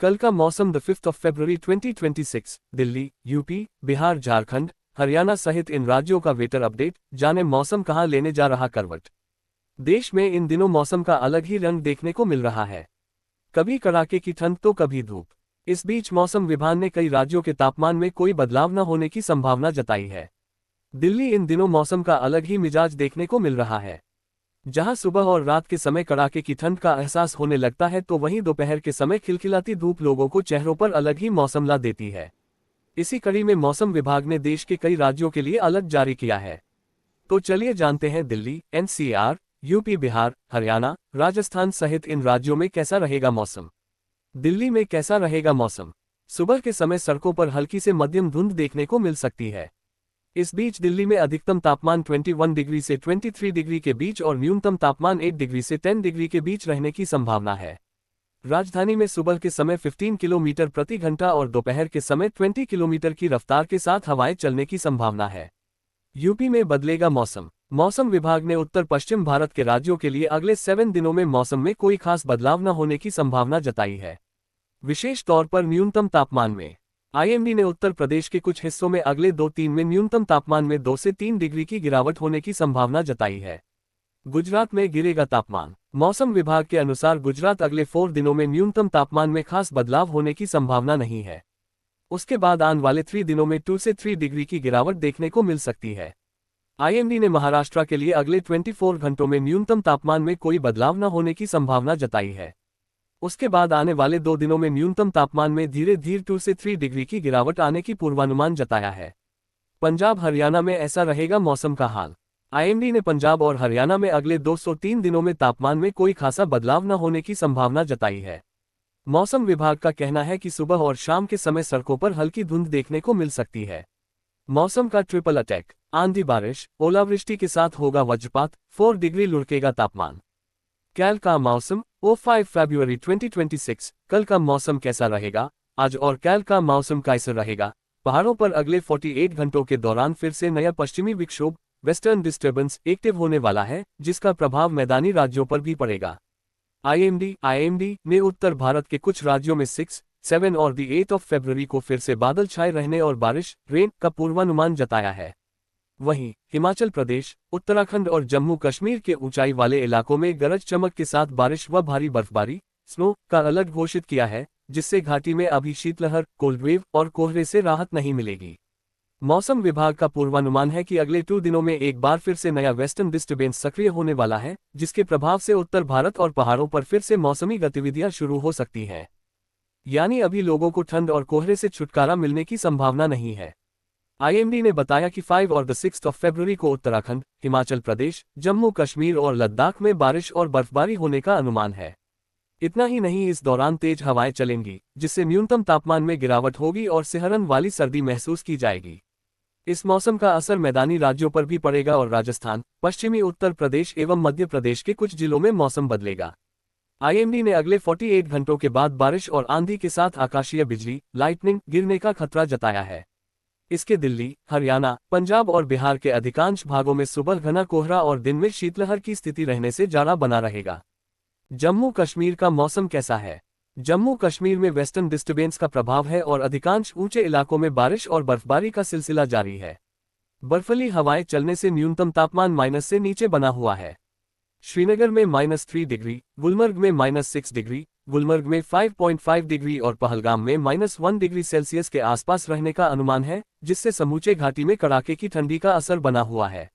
कल का मौसम 5 फरवरी 2026 दिल्ली, यूपी, बिहार, झारखंड, हरियाणा सहित इन राज्यों का वेदर अपडेट। जाने मौसम कहां लेने जा रहा करवट। देश में इन दिनों मौसम का अलग ही रंग देखने को मिल रहा है। कभी कड़ाके की ठंड तो कभी धूप। इस बीच मौसम विभाग ने कई राज्यों के तापमान में कोई बदलाव न होने की संभावना जताई है। दिल्ली इन दिनों मौसम का अलग ही मिजाज देखने को मिल रहा है। जहां सुबह और रात के समय कड़ाके की ठंड का एहसास होने लगता है तो वहीं दोपहर के समय खिलखिलाती धूप लोगों को चेहरों पर अलग ही मौसम ला देती है। इसी कड़ी में मौसम विभाग ने देश के कई राज्यों के लिए अलर्ट जारी किया है। तो चलिए जानते हैं दिल्ली, एनसीआर, यूपी, बिहार, हरियाणा, राजस्थान सहित इन राज्यों में कैसा रहेगा मौसम। दिल्ली में कैसा रहेगा मौसम। सुबह के समय सड़कों पर हल्की से मध्यम धुंध देखने को मिल सकती है। इस बीच दिल्ली में अधिकतम तापमान 21 डिग्री से 23 डिग्री के बीच और न्यूनतम तापमान 8 डिग्री से 10 डिग्री के बीच रहने की संभावना है। राजधानी में सुबह के समय 15 किलोमीटर प्रति घंटा और दोपहर के समय 20 किलोमीटर की रफ्तार के साथ हवाएं चलने की संभावना है। यूपी में बदलेगा मौसम। मौसम विभाग ने उत्तर पश्चिम भारत के राज्यों के लिए अगले 7 दिनों में मौसम में कोई खास बदलाव न होने की संभावना जताई है। विशेष तौर पर न्यूनतम तापमान में आईएमडी ने उत्तर प्रदेश के कुछ हिस्सों में अगले 2-3 में न्यूनतम तापमान में 2 से 3 डिग्री की गिरावट होने की संभावना जताई है। गुजरात में गिरेगा तापमान। मौसम विभाग के अनुसार गुजरात अगले 4 दिनों में न्यूनतम तापमान में खास बदलाव होने की संभावना नहीं है। उसके बाद आने वाले 3 दिनों में 2 से 3 डिग्री की गिरावट देखने को मिल सकती है। आईएमडी ने महाराष्ट्र के लिए अगले 24 घंटों में न्यूनतम तापमान में कोई बदलाव न होने की संभावना जताई है। उसके बाद आने वाले 2 दिनों में न्यूनतम तापमान में धीरे धीरे 2 से 3 डिग्री की गिरावट आने की पूर्वानुमान जताया है। पंजाब हरियाणा में ऐसा रहेगा मौसम का हाल। आईएमडी ने पंजाब और हरियाणा में अगले 203 दिनों में तापमान में कोई खासा बदलाव न होने की संभावना जताई है। मौसम विभाग का कहना है कि सुबह और शाम के समय सड़कों पर हल्की धुंध देखने को मिल सकती है। मौसम का ट्रिपल अटैक। आंधी, बारिश, ओलावृष्टि के साथ होगा वज्रपात। 4 डिग्री लुढ़केगा तापमान। कल का मौसम 5 फरवरी 2026 कल का मौसम कैसा रहेगा। आज और कल का मौसम कैसा रहेगा। पहाड़ों पर अगले 48 घंटों के दौरान फिर से नया पश्चिमी विक्षोभ वेस्टर्न डिस्टर्बेंस एक्टिव होने वाला है, जिसका प्रभाव मैदानी राज्यों पर भी पड़ेगा। आईएमडी ने उत्तर भारत के कुछ राज्यों में 6, 7 और 8 फरवरी को फिर से बादल छाए रहने और बारिश रेन का पूर्वानुमान जताया है। वहीं हिमाचल प्रदेश, उत्तराखंड और जम्मू कश्मीर के ऊंचाई वाले इलाकों में गरज चमक के साथ बारिश व भारी बर्फबारी स्नो का अलर्ट घोषित किया है, जिससे घाटी में अभी शीतलहर, कोल्ड वेव और कोहरे से राहत नहीं मिलेगी। मौसम विभाग का पूर्वानुमान है कि अगले 2 दिनों में एक बार फिर से नया वेस्टर्न डिस्टर्बेंस सक्रिय होने वाला है, जिसके प्रभाव से उत्तर भारत और पहाड़ों पर फिर से मौसमी गतिविधियां शुरू हो सकती हैं। यानी अभी लोगों को ठंड और कोहरे से छुटकारा मिलने की संभावना नहीं है। आईएमडी ने बताया कि 5 और 6 फरवरी को उत्तराखंड, हिमाचल प्रदेश, जम्मू कश्मीर और लद्दाख में बारिश और बर्फबारी होने का अनुमान है। इतना ही नहीं, इस दौरान तेज हवाएं चलेंगी, जिससे न्यूनतम तापमान में गिरावट होगी और सिहरन वाली सर्दी महसूस की जाएगी। इस मौसम का असर मैदानी राज्यों पर भी पड़ेगा और राजस्थान, पश्चिमी उत्तर प्रदेश एवं मध्य प्रदेश के कुछ जिलों में मौसम बदलेगा। आईएमडी ने अगले 48 घंटों के बाद बारिश और आंधी के साथ आकाशीय बिजली, लाइटनिंग गिरने का खतरा जताया है। इसके दिल्ली, हरियाणा, पंजाब और बिहार के अधिकांश भागों में सुबह घना कोहरा और दिन में शीतलहर की स्थिति रहने से जाड़ा बना रहेगा। जम्मू कश्मीर का मौसम कैसा है। जम्मू कश्मीर में वेस्टर्न डिस्टर्बेंस का प्रभाव है और अधिकांश ऊंचे इलाकों में बारिश और बर्फबारी का सिलसिला जारी है। बर्फीली हवाएं चलने से न्यूनतम तापमान माइनस से नीचे बना हुआ है। श्रीनगर में -3 डिग्री, गुलमर्ग में -6 डिग्री, गुलमर्ग में 5.5 डिग्री और पहलगाम में -1 डिग्री सेल्सियस के आसपास रहने का अनुमान है, जिससे समूचे घाटी में कड़ाके की ठंडी का असर बना हुआ है।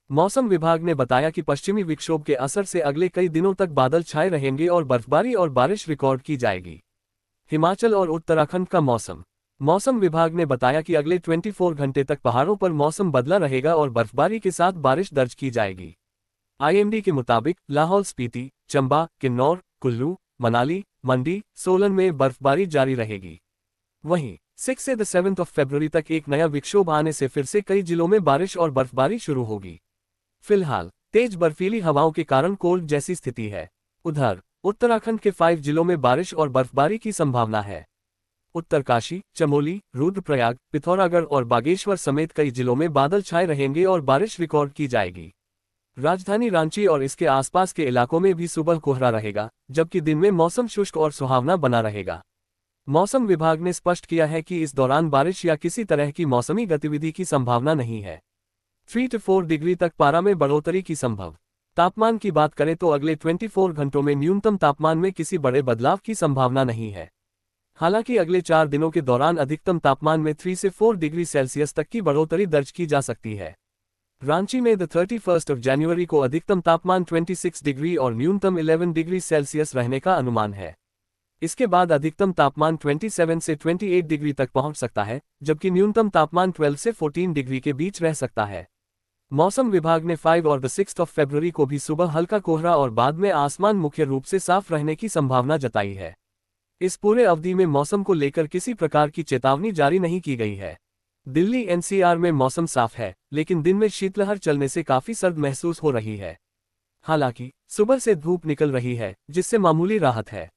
मौसम विभाग ने बताया कि पश्चिमी विक्षोभ के असर से अगले कई दिनों तक बादल छाए रहेंगे और बर्फबारी और बारिश रिकॉर्ड की जाएगी। हिमाचल और उत्तराखंड का मौसम। मौसम विभाग ने बताया कि अगले 24 घंटे तक पहाड़ों पर मौसम बदला रहेगा और बर्फबारी के साथ बारिश दर्ज की जाएगी। आईएमडी के मुताबिक लाहौल स्पीति, चंबा, किन्नौर, कुल्लू, मनाली, मंडी, सोलन में बर्फबारी जारी रहेगी। वहीं 6 से 7 फरवरी तक एक नया विक्षोभ आने से फिर से कई जिलों में बारिश और बर्फबारी शुरू होगी। फिलहाल तेज बर्फीली हवाओं के कारण कोल्ड जैसी स्थिति है। उधर उत्तराखंड के 5 जिलों में बारिश और बर्फबारी की संभावना है। उत्तरकाशी, चमोली, रुद्रप्रयाग, पिथौरागढ़ और बागेश्वर समेत कई जिलों में बादल छाए रहेंगे और बारिश रिकॉर्ड की जाएगी। राजधानी रांची और इसके आसपास के इलाकों में भी सुबह कोहरा रहेगा, जबकि दिन में मौसम शुष्क और सुहावना बना रहेगा। मौसम विभाग ने स्पष्ट किया है कि इस दौरान बारिश या किसी तरह की मौसमी गतिविधि की संभावना नहीं है। 3 से 4 डिग्री तक पारा में बढ़ोतरी की संभव। तापमान की बात करें तो अगले 24 घंटों में न्यूनतम तापमान में किसी बड़े बदलाव की संभावना नहीं है। हालांकि अगले 4 दिनों के दौरान अधिकतम तापमान में 3 से 4 डिग्री सेल्सियस तक की बढ़ोतरी दर्ज की जा सकती है। रांची में 31 जनवरी को अधिकतम तापमान 26 डिग्री और न्यूनतम 11 डिग्री सेल्सियस रहने का अनुमान है। इसके बाद अधिकतम तापमान 27 से 28 डिग्री तक पहुंच सकता है, जबकि न्यूनतम तापमान 12 से 14 डिग्री के बीच रह सकता है। मौसम विभाग ने 5 और 6 फरवरी को भी सुबह हल्का कोहरा और बाद में आसमान मुख्य रूप से साफ रहने की संभावना जताई है। इस पूरे अवधि में मौसम को लेकर किसी प्रकार की चेतावनी जारी नहीं की गई है। दिल्ली एनसीआर में मौसम साफ है, लेकिन दिन में शीतलहर चलने से काफी सर्द महसूस हो रही है। हालांकि सुबह से धूप निकल रही है, जिससे मामूली राहत है।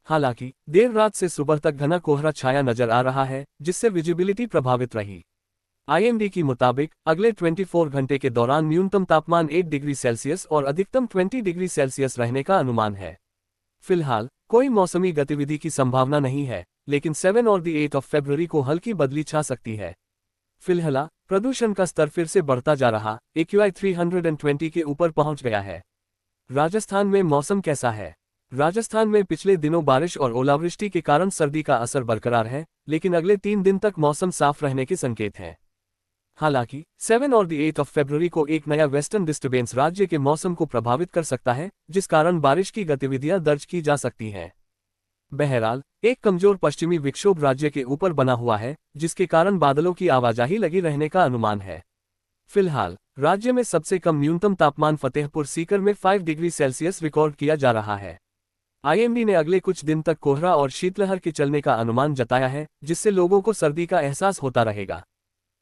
हालांकि देर रात से सुबह तक घना कोहरा छाया नजर आ रहा है, जिससे विजिबिलिटी प्रभावित रही। आईएमडी के मुताबिक अगले 24 घंटे के दौरान न्यूनतम तापमान 8 डिग्री सेल्सियस और अधिकतम 20 डिग्री सेल्सियस रहने का अनुमान है। फिलहाल कोई मौसमी गतिविधि की संभावना नहीं है, लेकिन 7 और 8 फरवरी को हल्की बदली छा सकती है। फिलहाल प्रदूषण का स्तर फिर से बढ़ता जा रहा, AQI 320 के ऊपर पहुंच गया है। राजस्थान में मौसम कैसा है? राजस्थान में पिछले दिनों बारिश और ओलावृष्टि के कारण सर्दी का असर बरकरार है, लेकिन अगले 3 दिन तक मौसम साफ रहने के संकेत हैं। हालांकि 7 और 8 फरवरी को एक नया वेस्टर्न डिस्टर्बेंस राज्य के मौसम को प्रभावित कर सकता है, जिस कारण बारिश की गतिविधियां दर्ज की जा सकती हैं। बहरहाल एक कमजोर पश्चिमी विक्षोभ राज्य के ऊपर बना हुआ है, जिसके कारण बादलों की आवाजाही लगी रहने का अनुमान है। फिलहाल राज्य में सबसे कम न्यूनतम तापमान फतेहपुर सीकर में 5 डिग्री सेल्सियस रिकॉर्ड किया जा रहा है। आईएमडी ने अगले कुछ दिन तक कोहरा और शीतलहर के चलने का अनुमान जताया है, जिससे लोगों को सर्दी का एहसास होता रहेगा।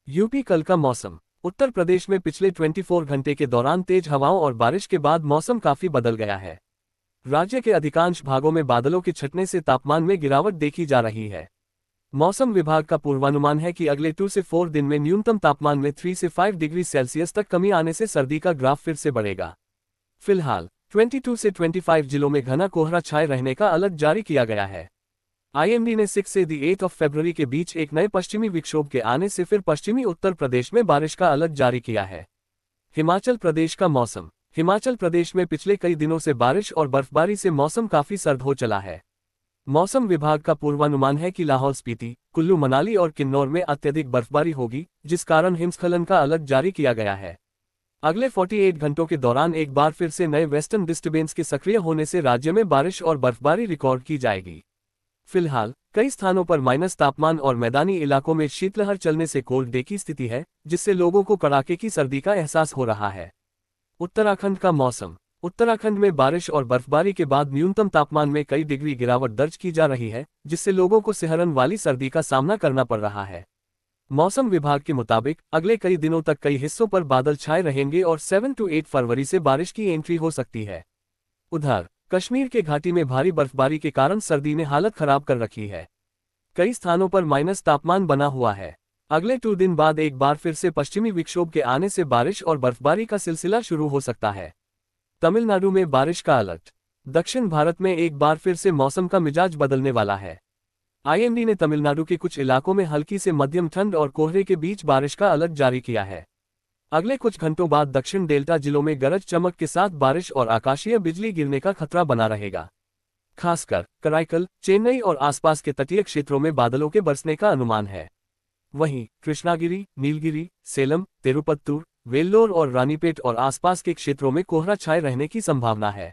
यूपी कल का मौसम। उत्तर प्रदेश में पिछले 24 घंटे के दौरान तेज हवाओं और बारिश के बाद मौसम काफी बदल गया है। राज्य के अधिकांश भागों में बादलों के छटने से तापमान में गिरावट देखी जा रही है। मौसम विभाग का पूर्वानुमान है कि अगले 2 से 4 दिन में न्यूनतम तापमान में 3 से 5 डिग्री सेल्सियस तक कमी आने से सर्दी का ग्राफ फिर से बढ़ेगा। फिलहाल 22 से 25 जिलों में घना कोहरा छाए रहने का अलर्ट जारी किया गया है। आईएमडी ने 6 से 8 फरवरी के बीच एक नए पश्चिमी विक्षोभ के आने से फिर पश्चिमी उत्तर प्रदेश में बारिश का अलर्ट जारी किया है। हिमाचल प्रदेश का मौसम। हिमाचल प्रदेश में पिछले कई दिनों से बारिश और बर्फबारी से मौसम काफी सर्द हो चला है। मौसम विभाग का पूर्वानुमान है कि लाहौल स्पीति, कुल्लू मनाली और किन्नौर में अत्यधिक बर्फबारी होगी, जिस कारण हिमस्खलन का अलर्ट जारी किया गया है। अगले 48 घंटों के दौरान एक बार फिर से नए वेस्टर्न डिस्टर्बेंस के सक्रिय होने से राज्य में बारिश और बर्फबारी रिकॉर्ड की जाएगी। फिलहाल कई स्थानों पर माइनस तापमान और मैदानी इलाकों में शीतलहर चलने से कोल्ड डे की स्थिति है, जिससे लोगों को कड़ाके की सर्दी का एहसास हो रहा है। उत्तराखंड का मौसम। उत्तराखंड में बारिश और बर्फबारी के बाद न्यूनतम तापमान में कई डिग्री गिरावट दर्ज की जा रही है, जिससे लोगों को सिहरन वाली सर्दी का सामना करना पड़ रहा है। मौसम विभाग के मुताबिक अगले कई दिनों तक कई हिस्सों पर बादल छाए रहेंगे और 7 से 8 फरवरी से बारिश की एंट्री हो सकती है। उधर कश्मीर के घाटी में भारी बर्फबारी के कारण सर्दी ने हालत खराब कर रखी है। कई स्थानों पर माइनस तापमान बना हुआ है। अगले 2 दिन बाद एक बार फिर से पश्चिमी विक्षोभ के आने से बारिश और बर्फबारी का सिलसिला शुरू हो सकता है। तमिलनाडु में बारिश का अलर्ट। दक्षिण भारत में एक बार फिर से मौसम का मिजाज बदलने वाला है। आईएमडी ने तमिलनाडु के कुछ इलाकों में हल्की से मध्यम ठंड और कोहरे के बीच बारिश का अलर्ट जारी किया है। अगले कुछ घंटों बाद दक्षिण डेल्टा जिलों में गरज चमक के साथ बारिश और आकाशीय बिजली गिरने का खतरा बना रहेगा। खासकर कराईकल, चेन्नई और आसपास के तटीय क्षेत्रों में बादलों के बरसने का अनुमान है। वहीं कृष्णागिरी, नीलगिरी, सेलम, तिरुपत्तूर, वेल्लोर और रानीपेट और आसपास के क्षेत्रों में कोहरा छाए रहने की संभावना है।